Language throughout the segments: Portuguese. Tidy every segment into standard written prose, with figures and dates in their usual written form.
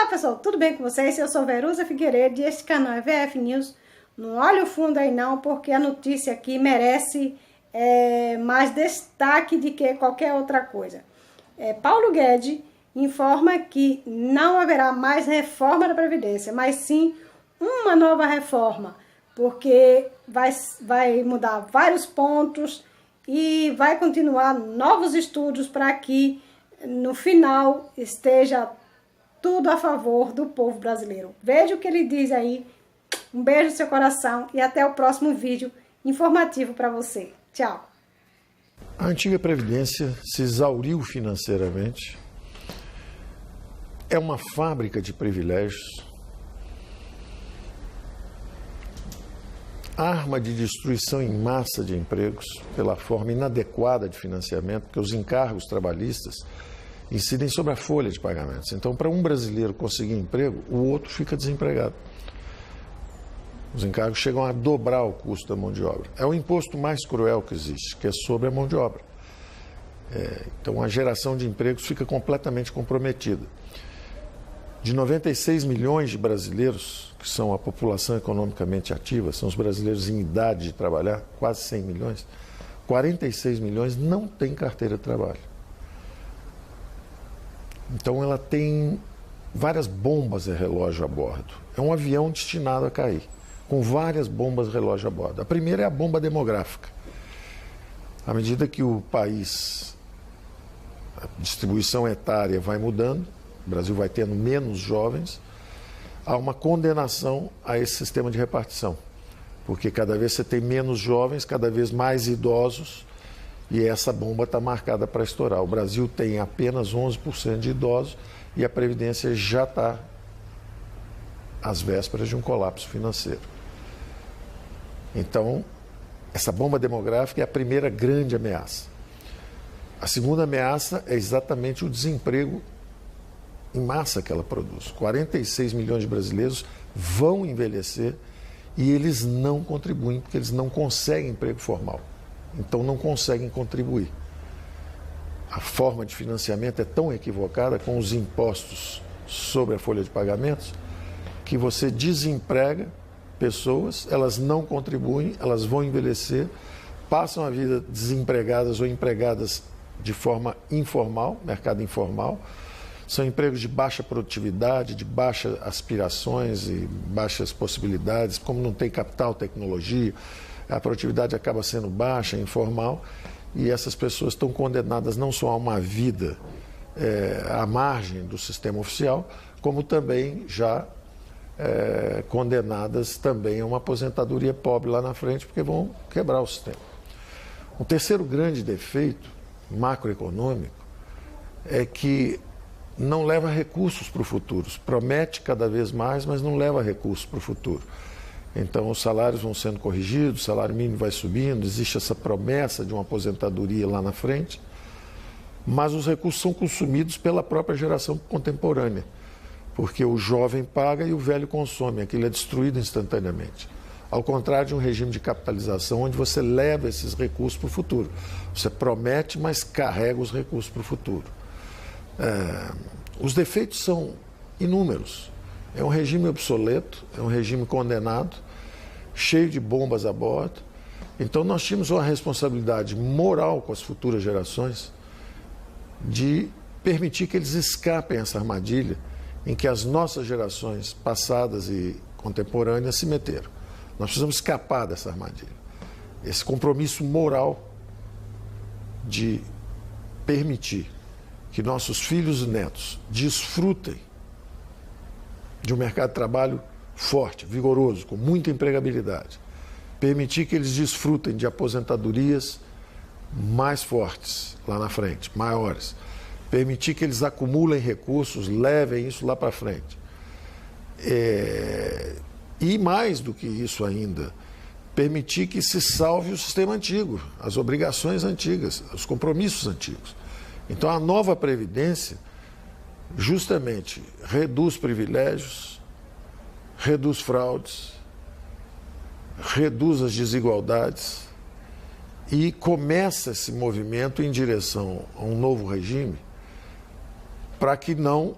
Olá pessoal, tudo bem com vocês? Eu sou Verusa Figueiredo e este canal é VF News. Não olhe o fundo aí não, porque a notícia aqui merece mais destaque do que qualquer outra coisa. Paulo Guedes informa que não haverá mais reforma da Previdência, mas sim uma nova reforma, porque vai mudar vários pontos e vai continuar novos estudos para que no final esteja tudo a favor do povo brasileiro. Veja o que ele diz aí. Um beijo no seu coração e até o próximo vídeo informativo para você. Tchau. A antiga Previdência se exauriu financeiramente. É uma fábrica de privilégios. Arma de destruição em massa de empregos pela forma inadequada de financiamento, porque os encargos trabalhistas incidem sobre a folha de pagamentos. Então, para um brasileiro conseguir emprego, o outro fica desempregado. Os encargos chegam a dobrar o custo da mão de obra. É o imposto mais cruel que existe, que é sobre a mão de obra. Então, a geração de empregos fica completamente comprometida. De 96 milhões de brasileiros, que são a população economicamente ativa, são os brasileiros em idade de trabalhar, quase 100 milhões, 46 milhões não têm carteira de trabalho. Então ela tem várias bombas de relógio a bordo. É um avião destinado a cair, com várias bombas de relógio a bordo. A primeira é a bomba demográfica. À medida que o país, a distribuição etária vai mudando, o Brasil vai tendo menos jovens, há uma condenação a esse sistema de repartição. Porque cada vez você tem menos jovens, cada vez mais idosos, e essa bomba está marcada para estourar. O Brasil tem apenas 11% de idosos e a Previdência já está às vésperas de um colapso financeiro. Então, essa bomba demográfica é a primeira grande ameaça. A segunda ameaça é exatamente o desemprego em massa que ela produz. 46 milhões de brasileiros vão envelhecer e eles não contribuem, porque eles não conseguem emprego formal. Então não conseguem contribuir. A forma de financiamento é tão equivocada com os impostos sobre a folha de pagamentos que você desemprega pessoas, elas não contribuem, elas vão envelhecer, passam a vida desempregadas ou empregadas de forma informal, mercado informal. São empregos de baixa produtividade, de baixas aspirações e baixas possibilidades, como não tem capital, tecnologia, a produtividade acaba sendo baixa, informal, e essas pessoas estão condenadas não só a uma vida à margem do sistema oficial, como também já condenadas também a uma aposentadoria pobre lá na frente, porque vão quebrar o sistema. Um terceiro grande defeito macroeconômico é que não leva recursos para o futuro. Promete cada vez mais, mas não leva recursos para o futuro. Então, os salários vão sendo corrigidos, o salário mínimo vai subindo, existe essa promessa de uma aposentadoria lá na frente, mas os recursos são consumidos pela própria geração contemporânea, porque o jovem paga e o velho consome, aquilo é destruído instantaneamente. Ao contrário de um regime de capitalização, onde você leva esses recursos para o futuro. Você promete, mas carrega os recursos para o futuro. Os defeitos são inúmeros. É um regime obsoleto, é um regime condenado, cheio de bombas a bordo. Então nós tínhamos uma responsabilidade moral com as futuras gerações de permitir que eles escapem essa armadilha em que as nossas gerações passadas e contemporâneas se meteram. Nós precisamos escapar dessa armadilha. Esse compromisso moral de permitir que nossos filhos e netos desfrutem de um mercado de trabalho forte, vigoroso, com muita empregabilidade. Permitir que eles desfrutem de aposentadorias mais fortes lá na frente, maiores. Permitir que eles acumulem recursos, levem isso lá para frente. E mais do que isso ainda, permitir que se salve o sistema antigo, as obrigações antigas, os compromissos antigos. Então a nova Previdência justamente reduz privilégios, reduz fraudes, reduz as desigualdades e começa esse movimento em direção a um novo regime para que não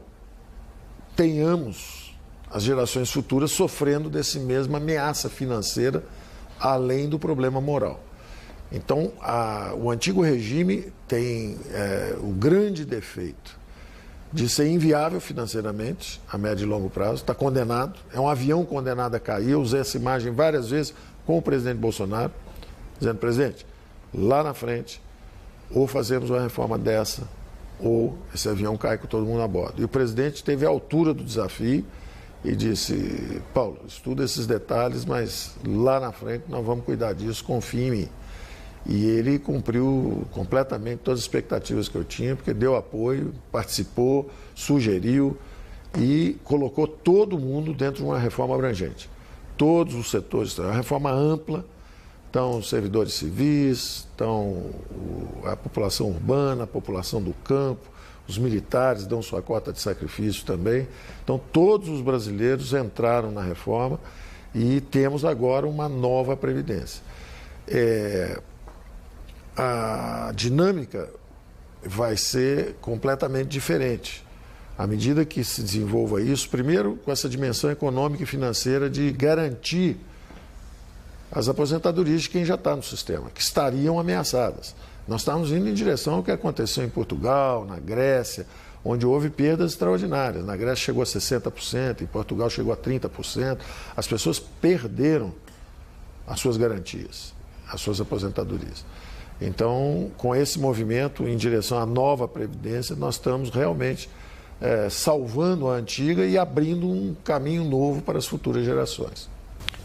tenhamos as gerações futuras sofrendo desse mesma ameaça financeira, além do problema moral. Então, o antigo regime tem o grande defeito de ser inviável financeiramente, a médio e longo prazo, está condenado, é um avião condenado a cair. Eu usei essa imagem várias vezes com o presidente Bolsonaro, dizendo: presidente, lá na frente, ou fazemos uma reforma dessa, ou esse avião cai com todo mundo a bordo. E o presidente teve a altura do desafio e disse: Paulo, estuda esses detalhes, mas lá na frente nós vamos cuidar disso, confie em mim. E ele cumpriu completamente todas as expectativas que eu tinha, porque deu apoio, participou, sugeriu e colocou todo mundo dentro de uma reforma abrangente. Todos os setores, uma reforma ampla. Estão os servidores civis, estão a população urbana, a população do campo, os militares dão sua cota de sacrifício também. Então, todos os brasileiros entraram na reforma e temos agora uma nova Previdência. A dinâmica vai ser completamente diferente. À medida que se desenvolva isso, primeiro com essa dimensão econômica e financeira de garantir as aposentadorias de quem já está no sistema, que estariam ameaçadas. Nós estamos indo em direção ao que aconteceu em Portugal, na Grécia, onde houve perdas extraordinárias. Na Grécia chegou a 60%, em Portugal chegou a 30%. As pessoas perderam as suas garantias, as suas aposentadorias. Então, com esse movimento em direção à nova Previdência, nós estamos realmente salvando a antiga e abrindo um caminho novo para as futuras gerações.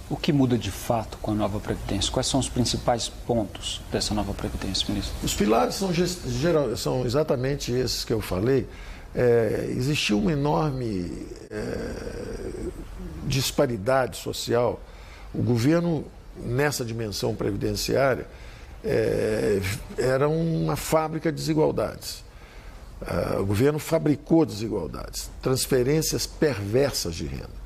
O que muda de fato com a nova Previdência? Quais são os principais pontos dessa nova Previdência, ministro? Os pilares são exatamente esses que eu falei. Existiu uma enorme disparidade social. O governo, nessa dimensão previdenciária, era uma fábrica de desigualdades. O governo fabricou desigualdades, transferências perversas de renda.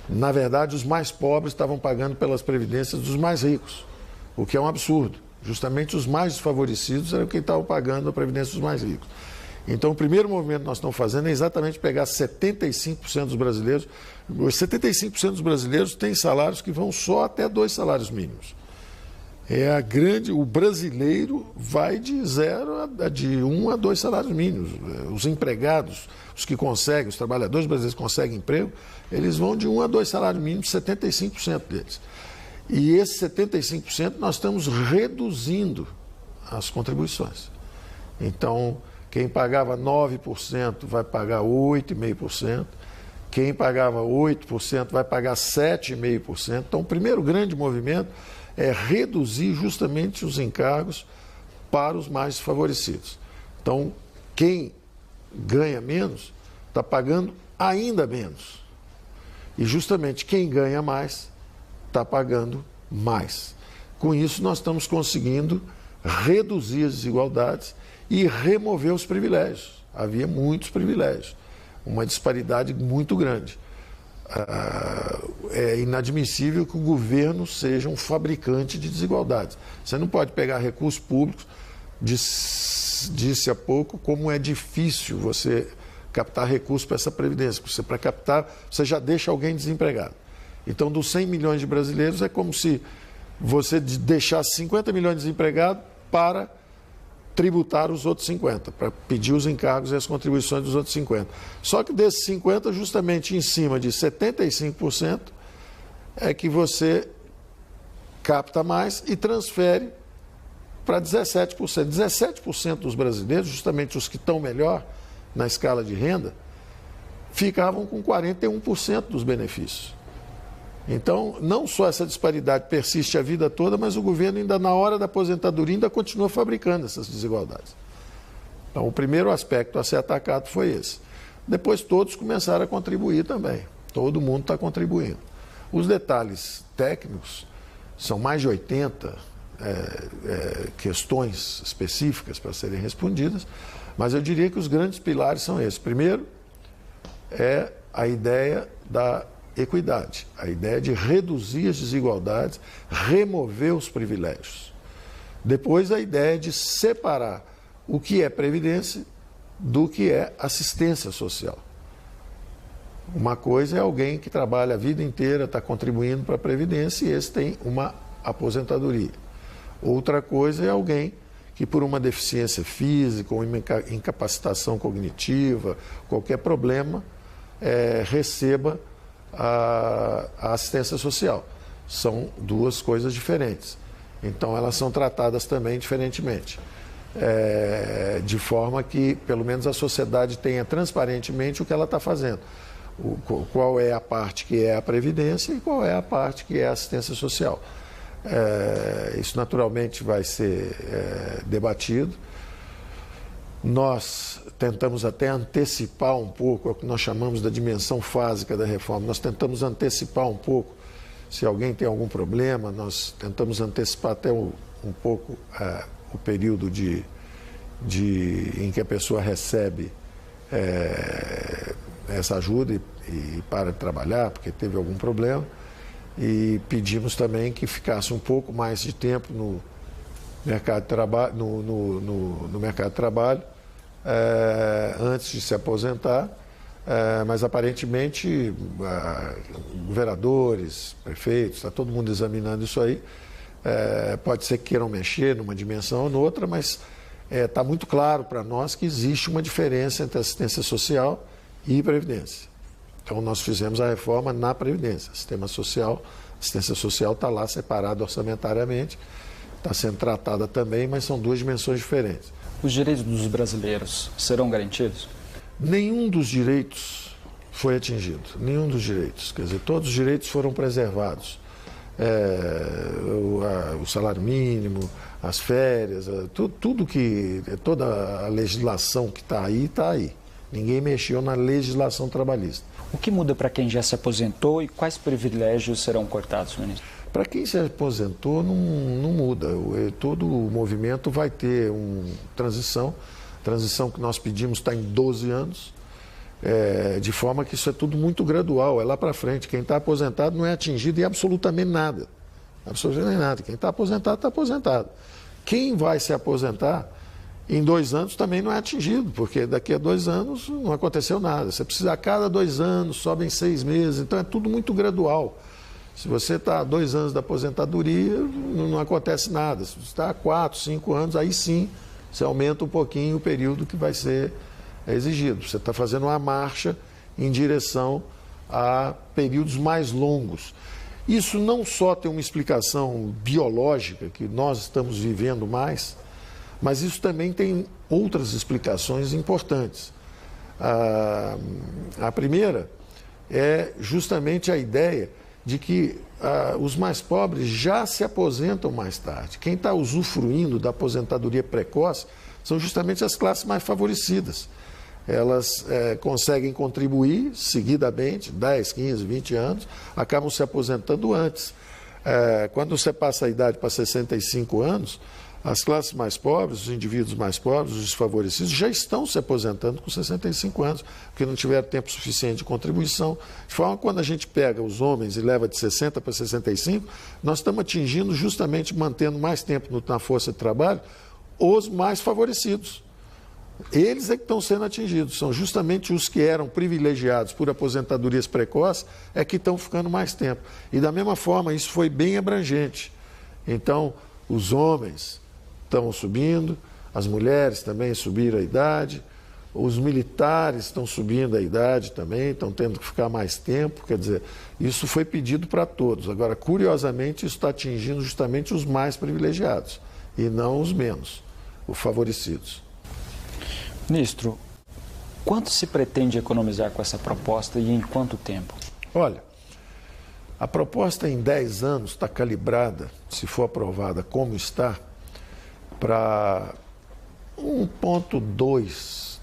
Na verdade, os mais pobres estavam pagando pelas previdências dos mais ricos, o que é um absurdo. Justamente os mais desfavorecidos eram quem estavam pagando a previdência dos mais ricos. Então, o primeiro movimento que nós estamos fazendo é exatamente pegar 75% dos brasileiros. Os 75% dos brasileiros têm salários que vão só até 2 salários mínimos. O brasileiro vai de 1 a 2 salários mínimos. Os empregados, os que conseguem, os trabalhadores brasileiros que conseguem emprego, eles vão de 1 a 2 salários mínimos, 75% deles. E esses 75% nós estamos reduzindo as contribuições. Então, quem pagava 9% vai pagar 8,5%, quem pagava 8% vai pagar 7,5%. Então, o primeiro grande movimento é reduzir justamente os encargos para os mais desfavorecidos. Então, quem ganha menos está pagando ainda menos. E justamente quem ganha mais está pagando mais. Com isso, nós estamos conseguindo reduzir as desigualdades e remover os privilégios. Havia muitos privilégios, uma disparidade muito grande. É inadmissível que o governo seja um fabricante de desigualdades. Você não pode pegar recursos públicos, disse há pouco, como é difícil você captar recursos para essa previdência. Para captar, você já deixa alguém desempregado. Então, dos 100 milhões de brasileiros, é como se você deixasse 50 milhões de desempregados para tributar os outros 50, para pedir os encargos e as contribuições dos outros 50. Só que desses 50, justamente em cima de 75%, é que você capta mais e transfere para 17%. 17% dos brasileiros, justamente os que estão melhor na escala de renda, ficavam com 41% dos benefícios. Então, não só essa disparidade persiste a vida toda, mas o governo ainda na hora da aposentadoria ainda continua fabricando essas desigualdades. Então, o primeiro aspecto a ser atacado foi esse. Depois todos começaram a contribuir também. Todo mundo está contribuindo. Os detalhes técnicos são mais de 80 questões específicas para serem respondidas, mas eu diria que os grandes pilares são esses. Primeiro, é a ideia da equidade, a ideia de reduzir as desigualdades, remover os privilégios. Depois, a ideia de separar o que é previdência do que é assistência social. Uma coisa é alguém que trabalha a vida inteira, está contribuindo para a Previdência e esse tem uma aposentadoria. Outra coisa é alguém que por uma deficiência física ou incapacitação cognitiva, qualquer problema, receba a assistência social. São duas coisas diferentes. Então, elas são tratadas também diferentemente. De forma que, pelo menos, a sociedade tenha transparentemente o que ela está fazendo. Qual é a parte que é a Previdência e qual é a parte que é a assistência social. Isso naturalmente vai ser debatido. Nós tentamos até antecipar um pouco o que nós chamamos da dimensão fásica da reforma. Nós tentamos antecipar um pouco, se alguém tem algum problema, nós tentamos antecipar até um pouco o período em que a pessoa recebe essa ajuda e para de trabalhar porque teve algum problema. E pedimos também que ficasse um pouco mais de tempo no mercado de trabalho, no mercado de trabalho antes de se aposentar, mas aparentemente vereadores, prefeitos, está todo mundo examinando isso aí. Pode ser que queiram mexer numa dimensão ou noutra, mas está muito claro para nós que existe uma diferença entre assistência social e previdência. Então, nós fizemos a reforma na Previdência. Sistema social, assistência social está lá separado orçamentariamente, está sendo tratada também, mas são duas dimensões diferentes. Os direitos dos brasileiros serão garantidos? Nenhum dos direitos foi atingido, nenhum dos direitos. Quer dizer, todos os direitos foram preservados. O salário mínimo, as férias, toda a legislação que está aí, está aí. Ninguém mexeu na legislação trabalhista. O que muda para quem já se aposentou e quais privilégios serão cortados, ministro? Para quem se aposentou, não muda. Todo o movimento vai ter uma transição. A transição que nós pedimos está em 12 anos, de forma que isso é tudo muito gradual, é lá para frente. Quem está aposentado não é atingido em absolutamente nada. Absolutamente nada. Quem está aposentado, está aposentado. Quem vai se aposentar em 2 anos também não é atingido, porque daqui a 2 anos não aconteceu nada. Você precisa a cada 2 anos, sobe em 6 meses, então é tudo muito gradual. Se você está há 2 anos da aposentadoria, não acontece nada. Se você está há 4, 5 anos, aí sim você aumenta um pouquinho o período que vai ser exigido. Você está fazendo uma marcha em direção a períodos mais longos. Isso não só tem uma explicação biológica, que nós estamos vivendo mais, mas isso também tem outras explicações importantes. A primeira é justamente a ideia de que os mais pobres já se aposentam mais tarde. Quem está usufruindo da aposentadoria precoce são justamente as classes mais favorecidas. Elas conseguem contribuir seguidamente, 10, 15, 20 anos, acabam se aposentando antes. Quando você passa a idade para 65 anos, as classes mais pobres, os indivíduos mais pobres, os desfavorecidos, já estão se aposentando com 65 anos, porque não tiveram tempo suficiente de contribuição. De forma que quando a gente pega os homens e leva de 60 para 65, nós estamos atingindo justamente, mantendo mais tempo na força de trabalho, os mais favorecidos. Eles é que estão sendo atingidos, são justamente os que eram privilegiados por aposentadorias precoces, é que estão ficando mais tempo. E da mesma forma, isso foi bem abrangente. Então, os homens estão subindo, as mulheres também subiram a idade, os militares estão subindo a idade também, estão tendo que ficar mais tempo, quer dizer, isso foi pedido para todos. Agora, curiosamente, isso está atingindo justamente os mais privilegiados e não os menos, os favorecidos. Ministro, quanto se pretende economizar com essa proposta e em quanto tempo? Olha, a proposta em 10 anos está calibrada, se for aprovada como está, para 1,2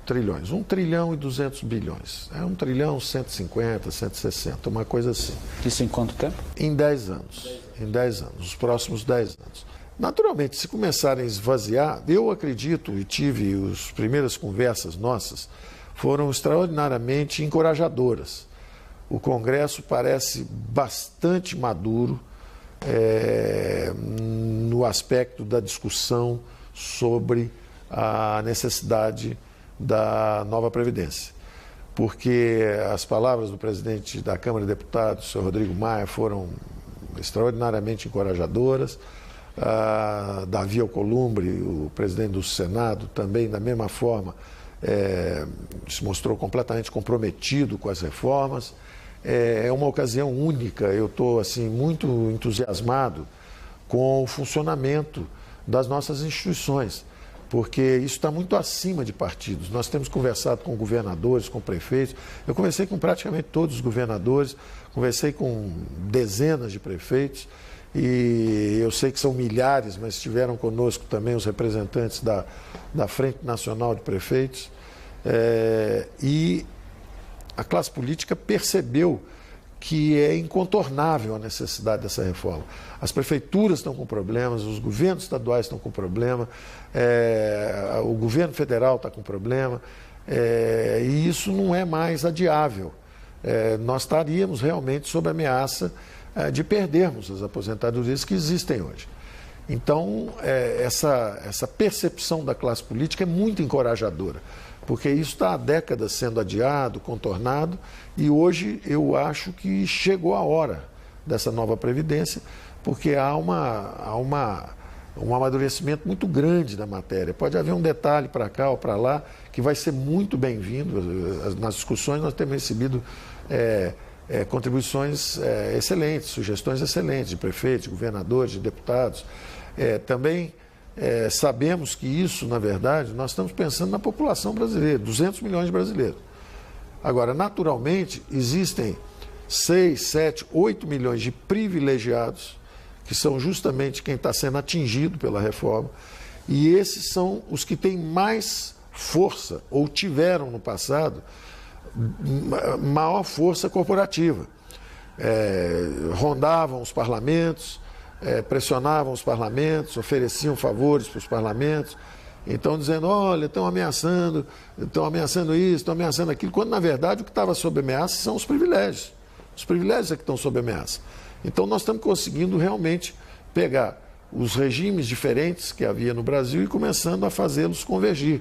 trilhões, 1 trilhão e 200 bilhões. 1 trilhão 150, 160, uma coisa assim. Isso em quanto tempo? Em 10 anos. Em 10 anos, os próximos 10 anos. Naturalmente, se começarem a esvaziar, eu acredito, e tive as primeiras conversas nossas, foram extraordinariamente encorajadoras. O Congresso parece bastante maduro no aspecto da discussão sobre a necessidade da nova Previdência. porque as palavras do presidente da Câmara de Deputados, o senhor Rodrigo Maia, foram extraordinariamente encorajadoras. Davi Alcolumbre, o presidente do Senado, também, da mesma forma, se mostrou completamente comprometido com as reformas. É uma ocasião única, eu estou assim, muito entusiasmado com o funcionamento das nossas instituições, porque isso está muito acima de partidos. Nós temos conversado com governadores, com prefeitos. Eu conversei com praticamente todos os governadores, conversei com dezenas de prefeitos, e eu sei que são milhares, mas estiveram conosco também os representantes da Frente Nacional de Prefeitos. E a classe política percebeu que é incontornável a necessidade dessa reforma. As prefeituras estão com problemas, os governos estaduais estão com problema, o governo federal está com problema, e isso não é mais adiável. Nós estaríamos realmente sob ameaça de perdermos as aposentadorias que existem hoje. Então, essa percepção da classe política é muito encorajadora, porque isso está há décadas sendo adiado, contornado, e hoje eu acho que chegou a hora dessa nova Previdência, porque há um amadurecimento muito grande da matéria. Pode haver um detalhe para cá ou para lá que vai ser muito bem-vindo. Nas discussões nós temos recebido contribuições excelentes, sugestões excelentes de prefeitos, de governadores, de deputados. Também sabemos que isso, na verdade, nós estamos pensando na população brasileira, 200 milhões de brasileiros. Agora, naturalmente, existem 6, 7, 8 milhões de privilegiados, que são justamente quem está sendo atingido pela reforma, e esses são os que têm mais força, ou tiveram no passado, maior força corporativa. Rondavam os parlamentos, pressionavam os parlamentos, ofereciam favores para os parlamentos, então dizendo, olha, estão ameaçando isso, estão ameaçando aquilo, quando na verdade o que estava sob ameaça são os privilégios. Os privilégios é que estão sob ameaça. Então nós estamos conseguindo realmente pegar os regimes diferentes que havia no Brasil e começando a fazê-los convergir.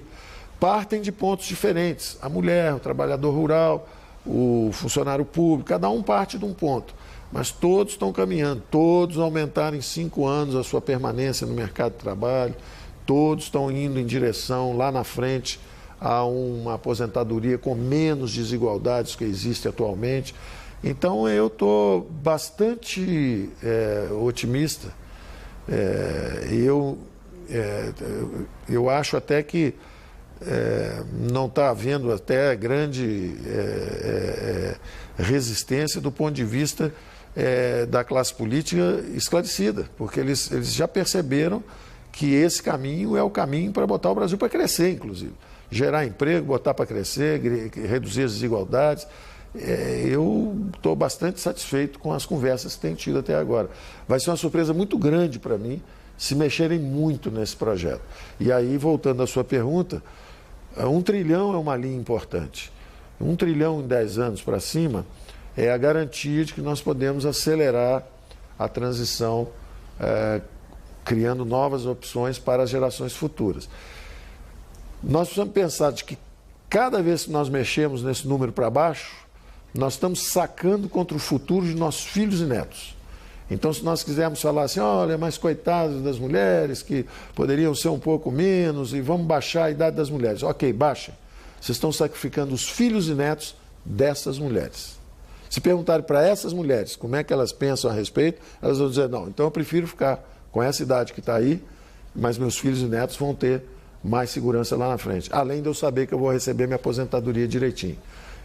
Partem de pontos diferentes. A mulher, o trabalhador rural, o funcionário público, cada um parte de um ponto. Mas todos estão caminhando, todos aumentaram em 5 anos a sua permanência no mercado de trabalho, todos estão indo em direção, lá na frente, a uma aposentadoria com menos desigualdades que existe atualmente. Então, eu estou bastante otimista. Eu acho até que não está havendo até grande resistência do ponto de vista da classe política esclarecida, porque eles já perceberam que esse caminho é o caminho para botar o Brasil para crescer, inclusive. Gerar emprego, botar para crescer, reduzir as desigualdades. Eu estou bastante satisfeito com as conversas que tenho tido até agora. Vai ser uma surpresa muito grande para mim se mexerem muito nesse projeto. E aí, voltando à sua pergunta, 1 trilhão é uma linha importante. 1 trilhão em 10 anos para cima é a garantia de que nós podemos acelerar a transição, criando novas opções para as gerações futuras. Nós precisamos pensar de que cada vez que nós mexemos nesse número para baixo, nós estamos sacando contra o futuro de nossos filhos e netos. Então, se nós quisermos falar assim, olha, mas coitados das mulheres, que poderiam ser um pouco menos, e vamos baixar a idade das mulheres. Ok, baixem. Vocês estão sacrificando os filhos e netos dessas mulheres. Se perguntarem para essas mulheres como é que elas pensam a respeito, elas vão dizer, não, então eu prefiro ficar com essa idade que está aí, mas meus filhos e netos vão ter mais segurança lá na frente. Além de eu saber que eu vou receber minha aposentadoria direitinho.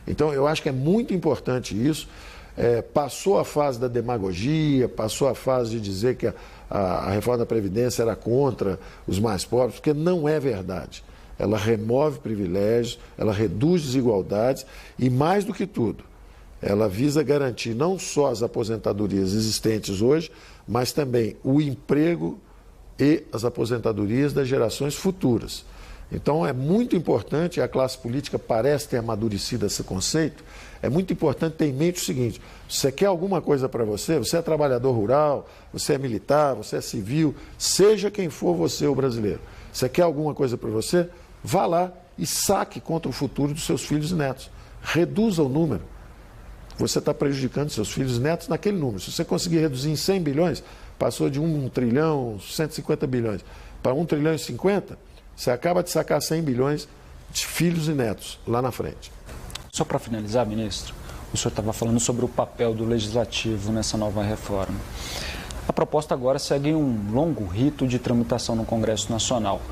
Então, eu acho que é muito importante isso. Passou a fase da demagogia, passou a fase de dizer que a reforma da Previdência era contra os mais pobres, porque não é verdade. Ela remove privilégios, ela reduz desigualdades e, mais do que tudo, ela visa garantir não só as aposentadorias existentes hoje, mas também o emprego e as aposentadorias das gerações futuras. Então, é muito importante, a classe política parece ter amadurecido esse conceito, é muito importante ter em mente o seguinte, você quer alguma coisa para você é trabalhador rural, você é militar, você é civil, seja quem for você, o brasileiro, você quer alguma coisa para você, vá lá e saque contra o futuro dos seus filhos e netos. Reduza o número. Você está prejudicando seus filhos e netos naquele número. Se você conseguir reduzir em 100 bilhões, passou de 1 trilhão, 150 bilhões, para 1 trilhão e 50, você acaba de sacar 100 bilhões de filhos e netos lá na frente. Só para finalizar, ministro, o senhor estava falando sobre o papel do Legislativo nessa nova reforma. A proposta agora segue um longo rito de tramitação no Congresso Nacional.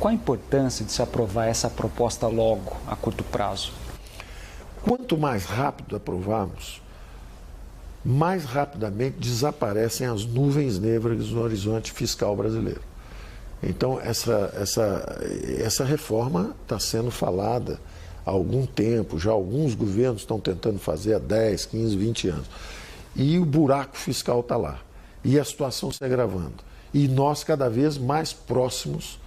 Qual a importância de se aprovar essa proposta logo, a curto prazo? Quanto mais rápido aprovarmos, mais rapidamente desaparecem as nuvens negras no horizonte fiscal brasileiro. Então, essa reforma está sendo falada há algum tempo, já alguns governos estão tentando fazer há 10, 15, 20 anos. E o buraco fiscal está lá. E a situação se agravando. E nós cada vez mais próximos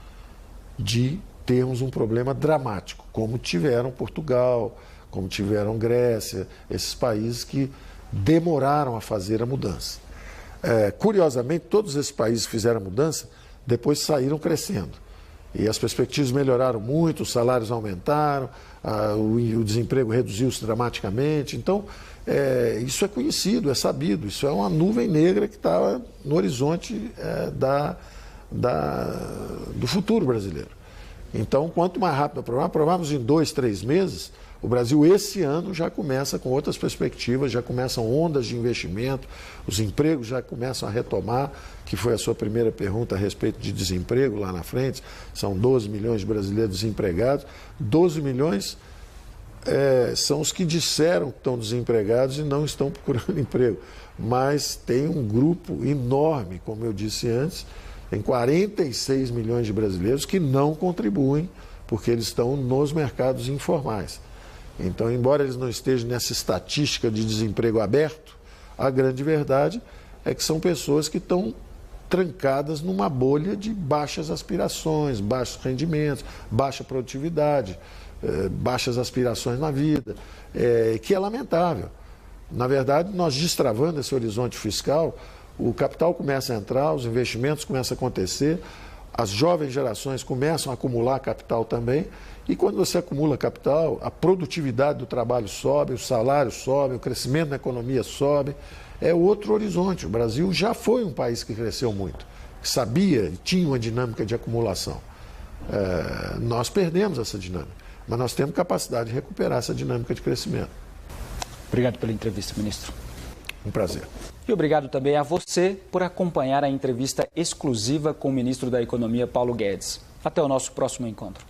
de termos um problema dramático, como tiveram Portugal, como tiveram Grécia, esses países que demoraram a fazer a mudança. Curiosamente, todos esses países que fizeram a mudança, depois saíram crescendo. E as perspectivas melhoraram muito, os salários aumentaram, o desemprego reduziu-se dramaticamente. Então, isso é conhecido, é sabido, isso é uma nuvem negra que está no horizonte do futuro brasileiro. Então, quanto mais rápido aprovarmos em 2, 3 meses, o Brasil esse ano já começa com outras perspectivas, já começam ondas de investimento, os empregos já começam a retomar, que foi a sua primeira pergunta a respeito de desemprego lá na frente, são 12 milhões de brasileiros desempregados, 12 milhões são os que disseram que estão desempregados e não estão procurando emprego, mas tem um grupo enorme, como eu disse antes, tem 46 milhões de brasileiros que não contribuem porque eles estão nos mercados informais. Então, embora eles não estejam nessa estatística de desemprego aberto, a grande verdade é que são pessoas que estão trancadas numa bolha de baixas aspirações, baixos rendimentos, baixa produtividade, baixas aspirações na vida, que é lamentável. Na verdade, nós destravando esse horizonte fiscal, o capital começa a entrar, os investimentos começam a acontecer, as jovens gerações começam a acumular capital também, e quando você acumula capital, a produtividade do trabalho sobe, o salário sobe, o crescimento da economia sobe, é outro horizonte. O Brasil já foi um país que cresceu muito, que sabia e tinha uma dinâmica de acumulação. Nós perdemos essa dinâmica, mas nós temos capacidade de recuperar essa dinâmica de crescimento. Obrigado pela entrevista, ministro. Um prazer. E obrigado também a você por acompanhar a entrevista exclusiva com o ministro da Economia, Paulo Guedes. Até o nosso próximo encontro.